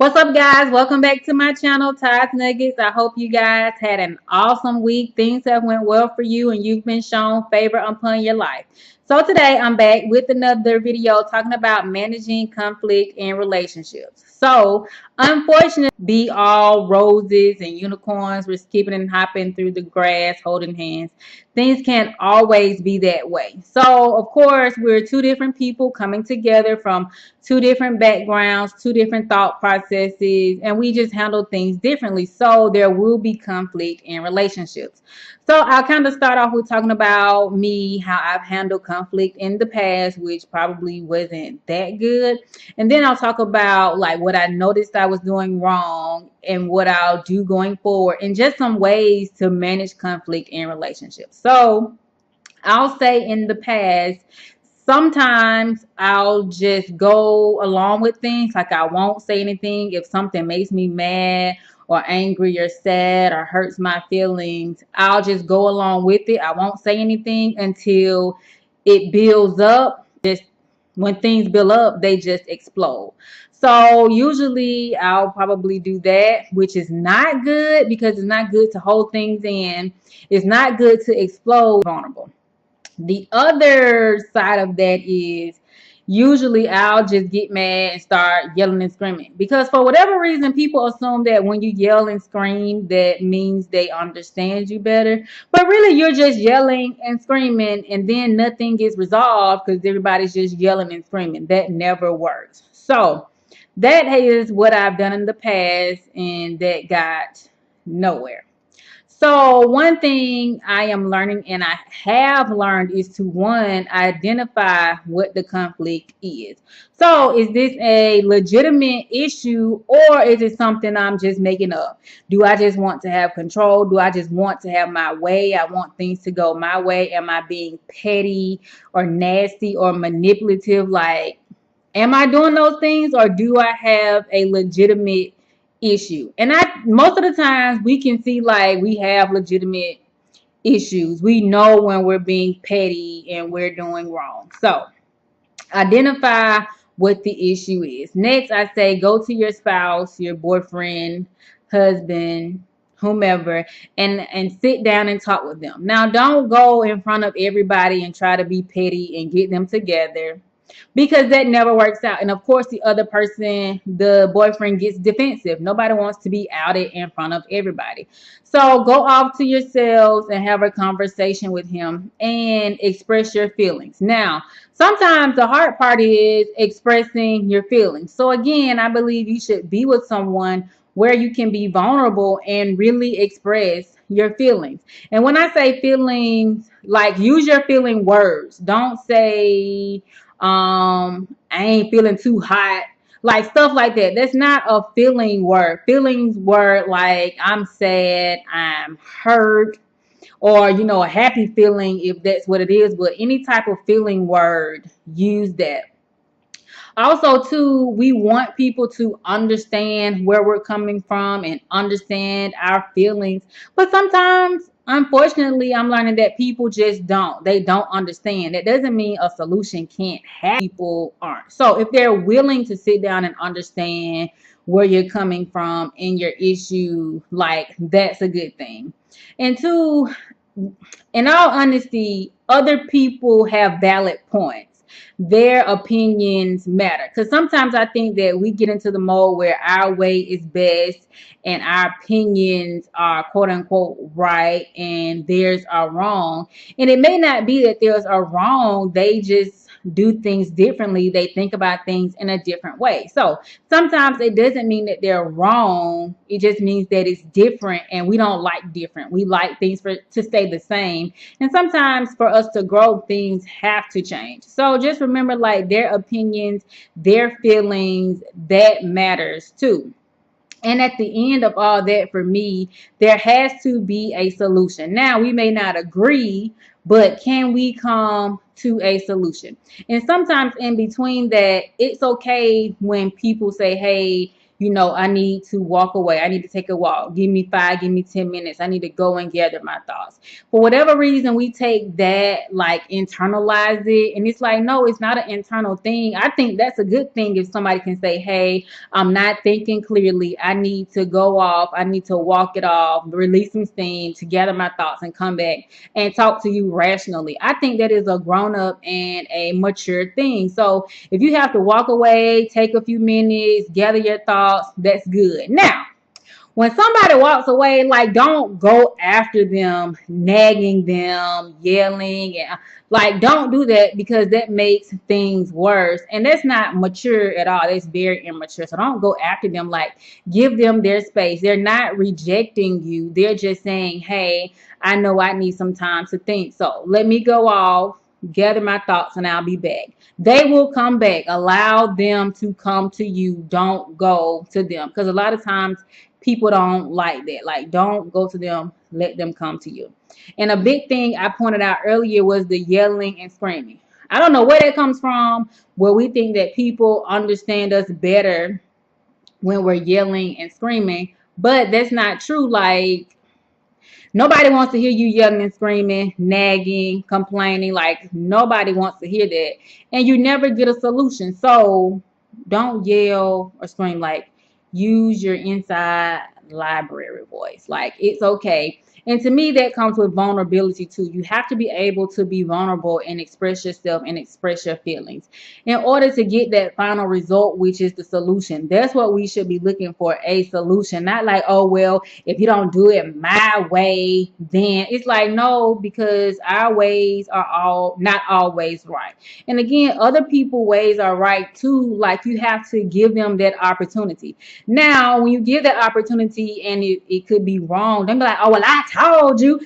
What's up, guys? Welcome back to my channel, Todd's Nuggets. I hope you guys had an awesome week. Things have went well for you and you've been shown favor upon your life. So today I'm back with another video talking about managing conflict in relationships. So unfortunately, be all roses and unicorns. We're skipping and hopping through the grass, holding hands. Things can't always be that way. So of course, we're two different people coming together from two different backgrounds, two different thought processes, and we just handle things differently. So there will be conflict in relationships. So I'll kind of start off with talking about me, how I've handled conflict in the past, which probably wasn't that good. And then I'll talk about like what I noticed I was doing wrong and what I'll do going forward, and just some ways to manage conflict in relationships. So I'll say in the past, sometimes I'll just go along with things. Like I won't say anything if something makes me mad or angry or sad or hurts my feelings. I'll just go along with it. I won't say anything until it builds up. Just when things build up, they just explode. So usually I'll probably do that, which is not good because it's not good to hold things in. It's not good to explode vulnerable. The other side of that is usually I'll just get mad and start yelling and screaming because for whatever reason people assume that when you yell and scream that means they understand you better, but really you're just yelling and screaming and then nothing gets resolved because everybody's just yelling and screaming. That never works. So that is what I've done in the past and that got nowhere. So one thing I am learning and I have learned is to one, identify what the conflict is. So is this a legitimate issue or is it something I'm just making up? Do I just want to have control? Do I just want to have my way? I want things to go my way. Am I being petty or nasty or manipulative? Like, am I doing those things or do I have a legitimate issue? And I most of the times we can see like we have legitimate issues. We know when we're being petty and we're doing wrong. So identify what the issue is. Next, I say go to your spouse, your boyfriend, husband, whomever, and sit down and talk with them. Now, don't go in front of everybody and try to be petty and get them together because that never works out. And of course, the other person, the boyfriend, gets defensive. Nobody wants to be outed in front of everybody. So go off to yourselves and have a conversation with him and express your feelings. Now, sometimes the hard part is expressing your feelings. So again, I believe you should be with someone where you can be vulnerable and really express your feelings. And when I say feelings, like use your feeling words. Don't say I ain't feeling too hot, like stuff like that. That's not a feeling word. Feelings word like I'm sad, I'm hurt, or a happy feeling if that's what it is. But any type of feeling word, use that. Also, too, we want people to understand where we're coming from and understand our feelings. But sometimes, unfortunately, I'm learning that people just don't. They don't understand. That doesn't mean a solution can't happen. People aren't. So if they're willing to sit down and understand where you're coming from and your issue, like that's a good thing. And two, in all honesty, other people have valid points. Their opinions matter. Because sometimes I think that we get into the mode where our way is best and our opinions are quote unquote right and theirs are wrong. And it may not be that theirs are wrong. They just do things differently. They think about things in a different way. So sometimes it doesn't mean that they're wrong. It just means that it's different and we don't like different. We like things to stay the same. And sometimes for us to grow, things have to change. So just remember, like, their opinions, their feelings, that matters too. And at the end of all that, for me, there has to be a solution. Now, we may not agree, but can we come to a solution? And sometimes in between that, it's okay when people say, hey, I need to walk away. I need to take a walk. Give me 5, give me 10 minutes. I need to go and gather my thoughts. For whatever reason, we take that, like, internalize it. And it's like, no, it's not an internal thing. I think that's a good thing if somebody can say, hey, I'm not thinking clearly. I need to go off. I need to walk it off, release some steam to gather my thoughts and come back and talk to you rationally. I think that is a grown up and a mature thing. So if you have to walk away, take a few minutes, gather your thoughts, that's good. Now, when somebody walks away, like, don't go after them, nagging them, yelling, and like, don't do that, because that makes things worse. And that's not mature at all. That's very immature. So don't go after them. Like, give them their space. They're not rejecting you. They're just saying, hey, I know I need some time to think. So let me go off, gather my thoughts, and I'll be back. They will come back. Allow them to come to you. Don't go to them. Because a lot of times people don't like that. Like, don't go to them. Let them come to you. And a big thing I pointed out earlier was the yelling and screaming. I don't know where that comes from, where we think that people understand us better when we're yelling and screaming. But that's not true. Like, nobody wants to hear you yelling and screaming, nagging, complaining. Like, nobody wants to hear that. And you never get a solution. So don't yell or scream. Like, use your inside library voice. Like, it's okay. And to me, that comes with vulnerability too. You have to be able to be vulnerable and express yourself and express your feelings in order to get that final result, which is the solution. That's what we should be looking for, a solution. Not like, oh, well, if you don't do it my way, then it's like, no, because our ways are all not always right. And again, other people's ways are right too. Like, you have to give them that opportunity. Now, when you give that opportunity and it could be wrong, then be like, oh, well, I told you.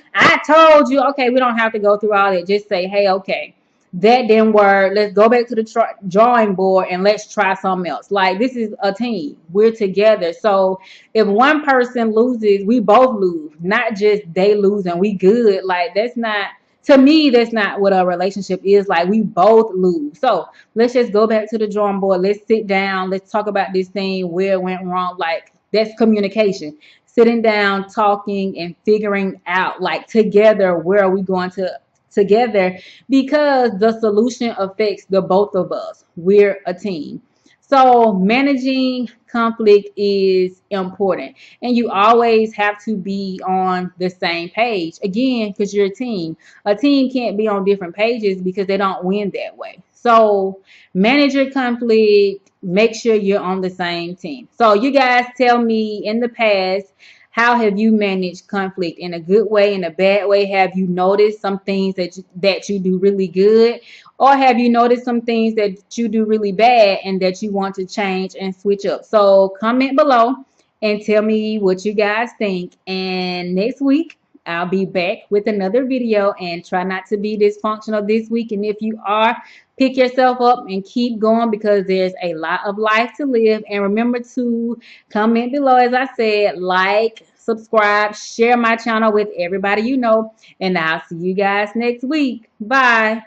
Okay, we don't have to go through all that. Just say, hey, okay, that didn't work. Let's go back to the drawing board and let's try something else. Like, this is a team. We're together. So if one person loses, we both lose. Not just they lose and we good. Like, that's not, to me, that's not what a relationship is. Like, we both lose. So let's just go back to the drawing board. Let's sit down. Let's talk about this thing, where it went wrong. Like, that's communication. Sitting down, talking, and figuring out, like, together, where are we going to together, because the solution affects the both of us. We're a team. So managing conflict is important, and you always have to be on the same page, again, because you're a team. A team can't be on different pages because they don't win that way. So manage your conflict, make sure you're on the same team. So you guys tell me, in the past, how have you managed conflict, in a good way, in a bad way? Have you noticed some things that you do really good? Or have you noticed some things that you do really bad and that you want to change and switch up? So comment below and tell me what you guys think. And next week, I'll be back with another video, and try not to be dysfunctional this week. And if you are, pick yourself up and keep going, because there's a lot of life to live. And remember to comment below, as I said, like, subscribe, share my channel with everybody you know. And I'll see you guys next week. Bye.